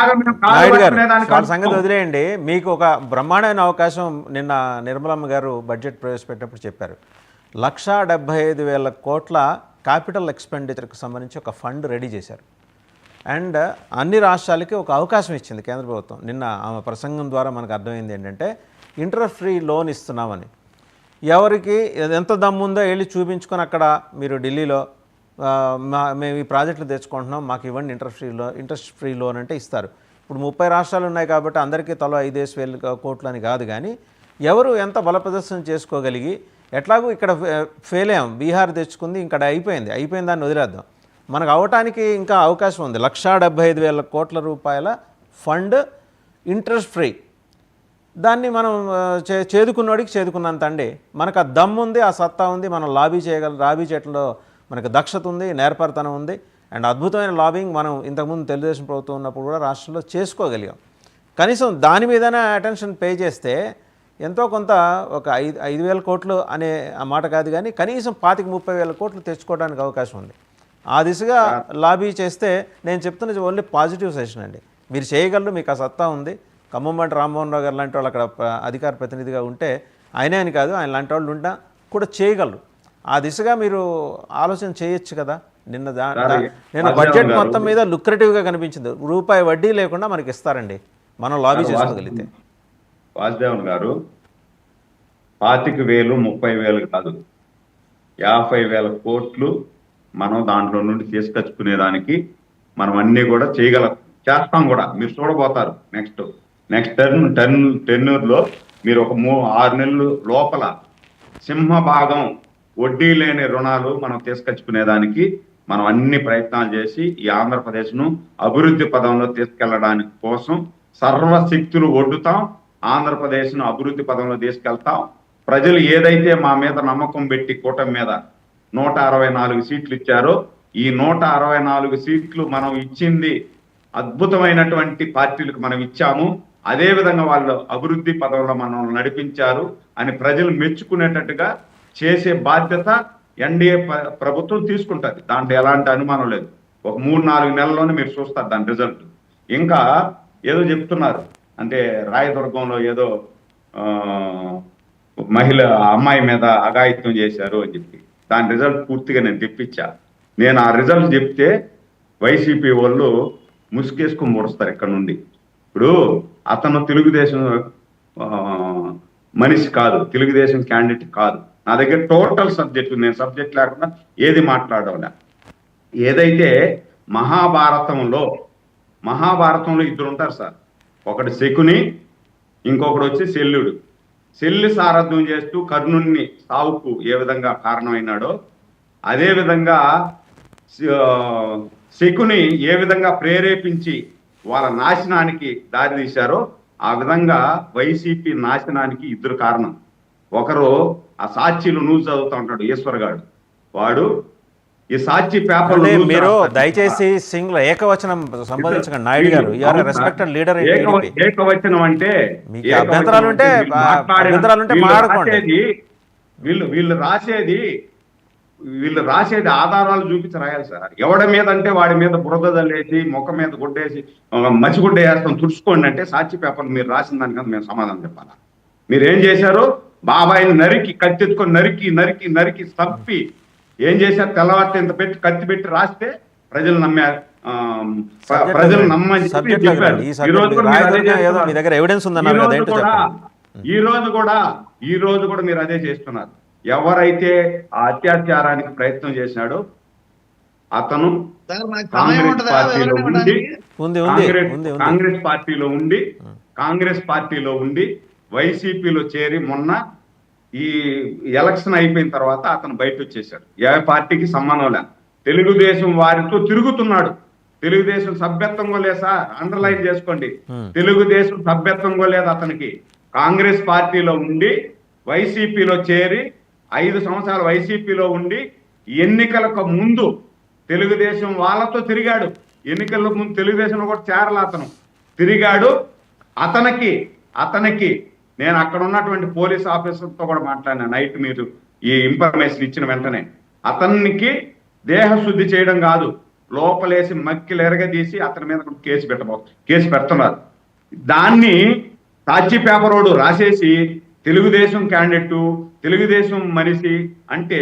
నాయుడు గారు వాళ్ళ సంగతి వదిలేయండి. మీకు ఒక బ్రహ్మాండమైన అవకాశం నిన్న నిర్మలమ్మ గారు బడ్జెట్ ప్రవేశపెట్టినప్పుడు చెప్పారు. 1,75,000 కోట్ల క్యాపిటల్ ఎక్స్పెండిచర్కి సంబంధించి ఒక ఫండ్ రెడీ చేశారు. అండ్ అన్ని రాష్ట్రాలకి ఒక అవకాశం ఇచ్చింది కేంద్ర ప్రభుత్వం. నిన్న ఆమె ప్రసంగం ద్వారా మనకు అర్థమైంది ఏంటంటే ఇంట్రెస్ట్ ఫ్రీ లోన్ ఇస్తున్నామని. ఎవరికి ఎంత దమ్ముందో వెళ్ళి చూపించుకొని అక్కడ మీరు ఢిల్లీలో మేము ఈ ప్రాజెక్టులు తెచ్చుకుంటున్నాం, మాకు ఇవ్వండి ఇంట్రెస్ట్ ఫ్రీ లోన్ అంటే ఇస్తారు. ఇప్పుడు 30 రాష్ట్రాలు ఉన్నాయి కాబట్టి అందరికీ తలో 5,000 కోట్లు అని కాదు, కానీ ఎవరు ఎంత బల ప్రదర్శన చేసుకోగలిగి, ఎట్లాగూ ఇక్కడ ఫెయిల్ అయ్యాం, బీహార్ తెచ్చుకుంది, ఇక్కడ అయిపోయింది దాన్ని వదిలేద్దాం, మనకు అవటానికి ఇంకా అవకాశం ఉంది. 1,75,000 కోట్ల రూపాయల ఫండ్ ఇంట్రెస్ట్ ఫ్రీ. దాన్ని మనం చేదుకున్నోడికి చేదుకున్నంత అండి. మనకు ఆ దమ్ము ఉంది, ఆ సత్తా ఉంది, మనం లాబీ చేయడంలో మనకు దక్షత ఉంది, నేర్పరితనం ఉంది. అండ్ అద్భుతమైన లాబింగ్ మనం ఇంతకుముందు తెలుగుదేశం ప్రభుత్వం ఉన్నప్పుడు కూడా రాష్ట్రంలో చేసుకోగలిగాం. కనీసం దాని మీదనే అటెన్షన్ పే చేస్తే ఎంతో కొంత ఒక 5,000 కోట్లు అనే ఆ మాట కాదు, కానీ కనీసం 25,000-30,000 కోట్లు తెచ్చుకోవడానికి అవకాశం ఉంది. ఆ దిశగా లాబీ చేస్తే నేను చెప్తున్న ఓన్లీ పాజిటివ్ సెషన్ అండి. మీరు చేయగలరు, మీకు ఆ సత్తా ఉంది. ఖమ్మంబంటి రామ్మోహన్ రావు గారు లాంటి వాళ్ళు అక్కడ అధికార ప్రతినిధిగా ఉంటే, ఆయనే అని కాదు, ఆయన లాంటి వాళ్ళు ఉన్నా కూడా చేయగలరు. ఆ దిశగా మీరు ఆలోచన చేయొచ్చు కదా. నిన్న బడ్జెట్ మొత్తం మీద లుక్రేటివ్గా కనిపించింది. రూపాయి వడ్డీ లేకుండా మనకి ఇస్తారండి, మనం లాబీ చేసుకోగలిగితే. వాసుదేవన్ గారు 25,000 30,000 కాదు, 50,000 కోట్లు మనం దాంట్లో నుండి తీసుకొచ్చుకునేదానికి మనం అన్ని కూడా చేస్తాం కూడా. మీరు చూడబోతారు నెక్స్ట్ టెన్యూర్లో మీరు ఒక 6 నెలలు లోపల సింహభాగం వడ్డీ లేని రుణాలు మనం తీసుకొచ్చుకునేదానికి మనం అన్ని ప్రయత్నాలు చేసి ఈ ఆంధ్రప్రదేశ్ను అభివృద్ధి పదంలో తీసుకెళ్లడానికి కోసం సర్వశక్తులు ఒడ్డుతాం. ఆంధ్రప్రదేశ్ను అభివృద్ధి పదంలో తీసుకెళ్తాం. ప్రజలు ఏదైతే మా మీద నమ్మకం పెట్టి కూటమి మీద 164 సీట్లు ఇచ్చారో, ఈ 164 సీట్లు మనం ఇచ్చింది అద్భుతమైనటువంటి పార్టీలకు మనం ఇచ్చాము. అదే విధంగా వాళ్ళు అభివృద్ధి పదంలో మనం నడిపించారు అని ప్రజలు మెచ్చుకునేటట్టుగా చేసే బాధ్యత ఎన్డీఏ ప్రభుత్వం తీసుకుంటుంది. దాంట్లో ఎలాంటి అనుమానం లేదు. ఒక 3-4 నెలల్లోనే మీరు చూస్తారు దాని రిజల్ట్. ఇంకా ఏదో చెప్తున్నారు అంటే రాయదుర్గంలో ఏదో అమ్మాయి మీద అఘాయిత్యం చేశారు అని చెప్పి, దాని రిజల్ట్ పూర్తిగా నేను తెప్పించా. నేను ఆ రిజల్ట్ చెప్తే వైసీపీ వాళ్ళు ముసుగేసుకుని ముడుస్తారు ఇక్కడ నుండి. ఇప్పుడు అతను తెలుగుదేశం మనిషి కాదు, తెలుగుదేశం క్యాండిడేట్ కాదు. నా దగ్గర టోటల్ సబ్జెక్టు, నేను సబ్జెక్ట్ లేకుండా ఏది మాట్లాడలే. ఏదైతే మహాభారతంలో 2 ఉంటారు సార్, ఒకటి శకుని, ఇంకొకడు వచ్చి శల్యుడు. శల్య సారథ్యం చేస్తూ కర్ణుని సావుకు ఏ విధంగా కారణమైనాడో, అదే విధంగా శకుని ఏ విధంగా ప్రేరేపించి వాళ్ళ నాశనానికి దారి తీశారో, ఆ విధంగా వైసీపీ నాశనానికి 2 కారణం. ఒకరు ఆ సాక్షిలు న్యూస్ చదువుతూ ఉంటాడు ఈశ్వర్ గారు, వాడు ఈ సాక్షి పేపర్. మీరు దయచేసి ఏకవచనం సంబంధించకండి నాయుడు గారు. You are a respected leader. ఏకవచనం అంటే అభ్యంతరాలు ఉంటే మాట్లాడుకోండి. వీళ్ళు రాసేది ఆధారాలు చూపించి రాయాలి సార్. ఎవడి మీద అంటే వాడి మీద బురద జల్లేసి ముఖం మీద గుడ్డేసి మసిగుడ్డ వేస్తాం తుడుచుకోండి అంటే సాక్షి పేపర్లు మీరు రాసిన దానికన్నా మేము సమాధానం చెప్పాలా? మీరేం చేశారు? బాబాయిని నరికి కత్తెత్తుకొని నరికి తప్పి ఏం చేశారు? తెల్లవారితే ఇంత పెట్టి కత్తి పెట్టి రాస్తే ప్రజలు నమ్మారు. ప్రజలు నమ్మని చెప్పి చెప్పారు. ఈ రోజు కూడా మీరు అదే చేస్తున్నారు. ఎవరైతే ఆ అత్యాచారానికి ప్రయత్నం చేశాడో అతను కాంగ్రెస్ పార్టీలో ఉండి వైసీపీలో చేరి మొన్న ఈ ఎలక్షన్ అయిపోయిన తర్వాత అతను బయట వచ్చేసాడు. ఏ పార్టీకి సంబంధం లే, తెలుగుదేశం వారితో తిరుగుతున్నాడు. తెలుగుదేశం సభ్యత్వం లేదా, అండర్లైన్ చేసుకోండి, తెలుగుదేశం సభ్యత్వం లేదు అతనికి. కాంగ్రెస్ పార్టీలో ఉండి వైసీపీలో చేరి 5 సంవత్సరాలు వైసీపీలో ఉండి ఎన్నికలకు ముందు తెలుగుదేశం వాళ్ళతో తిరిగాడు. ఎన్నికల ముందు తెలుగుదేశంలో కూడా చేరల అతను తిరిగాడు. అతనికి నేను అక్కడ ఉన్నటువంటి పోలీస్ ఆఫీసర్తో కూడా మాట్లాడినా నైట్, మీరు ఈ ఇన్ఫర్మేషన్ ఇచ్చిన వెంటనే. అతనికి దేహశుద్ధి చేయడం కాదు, లోపలేసి మక్కిలు ఎరగదీసి అతని మీద కూడా కేసు పెడుతున్నారు. దాన్ని సాక్షి పేపర్ రోడ్డు రాసేసి తెలుగుదేశం క్యాండిడేట్, తెలుగుదేశం మనిషి అంటే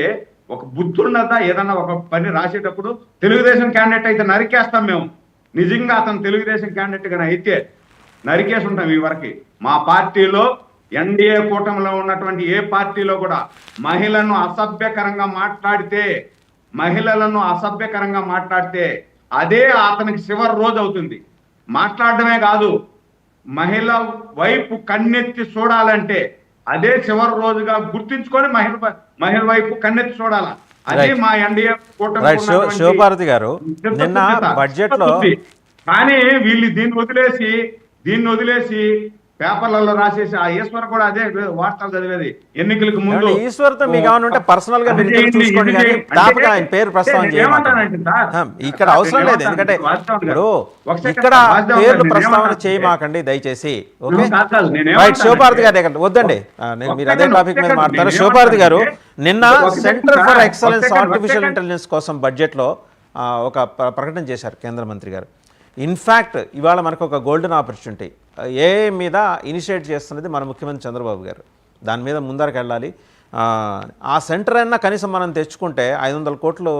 ఒక బుద్ధి ఉన్నదా? ఏదన్నా ఒక పని రాసేటప్పుడు తెలుగుదేశం క్యాండిడేట్ అయితే నరికేస్తాం మేము. నిజంగా అతను తెలుగుదేశం క్యాండిడేట్ గానీ అయితే నరికేసి ఉంటాం. ఈ వరకు మా పార్టీలో ఎన్డీఏ కూటమిలో ఉన్నటువంటి ఏ పార్టీలో కూడా మహిళలను అసభ్యకరంగా మాట్లాడితే అదే అతనికి చివరి రోజు అవుతుంది. మాట్లాడడమే కాదు, మహిళ వైపు కన్నెత్తి చూడాలంటే అదే చివరి రోజుగా గుర్తించుకొని మహిళ వైపు కన్నెత్తి చూడాలా. అదే మా ఎన్డీఏ కూటమి. శివపార్వతి గారు, నిన్న బడ్జెట్ లో కానీ వీళ్ళు దీన్ని వదిలేసి పేపర్లలో రాసేసి ఆ ఈశ్వర్ కూడా అదే వార్తలు చదివేది ఎన్నికలకు ముందు. ఈశ్వర్తో మీకు ఏమైనా ఉంటే పర్సనల్ గా మీరు చూసుకోండి, కానీ తాపగా ఆయన పేరు ప్రస్తావన చేయమంటారు. ఇక్కడ అవసరం లేదు, ఎందుకంటే ఇప్పుడు ఇక్కడ పేర్లు ప్రస్తావన చేయమాకండి దయచేసి. Okay right. శివపార్వతి గారు వద్దండి, మీరు అదే టాపిక్ మీద మాట్లాడతారు. శివపార్వతి గారు, నిన్న centre for excellence artificial intelligence కోసం బడ్జెట్ లో ఒక ప్రకటన చేశారు కేంద్ర మంత్రి గారు. ఇన్ఫ్యాక్ట్ ఇవాళ మనకు ఒక గోల్డెన్ ఆపర్చునిటీ ఏఐ మీద ఇనిషియేట్ చేస్తున్నది మన ముఖ్యమంత్రి చంద్రబాబు గారు. దాని మీద ముందరకు వెళ్ళాలి. ఆ సెంటర్ అయినా కనీసం మనం తెచ్చుకుంటే 500 కోట్లు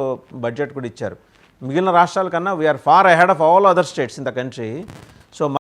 బడ్జెట్ కూడా ఇచ్చారు. మిగిలిన రాష్ట్రాల కన్నా we're far ahead of all other states in the country. So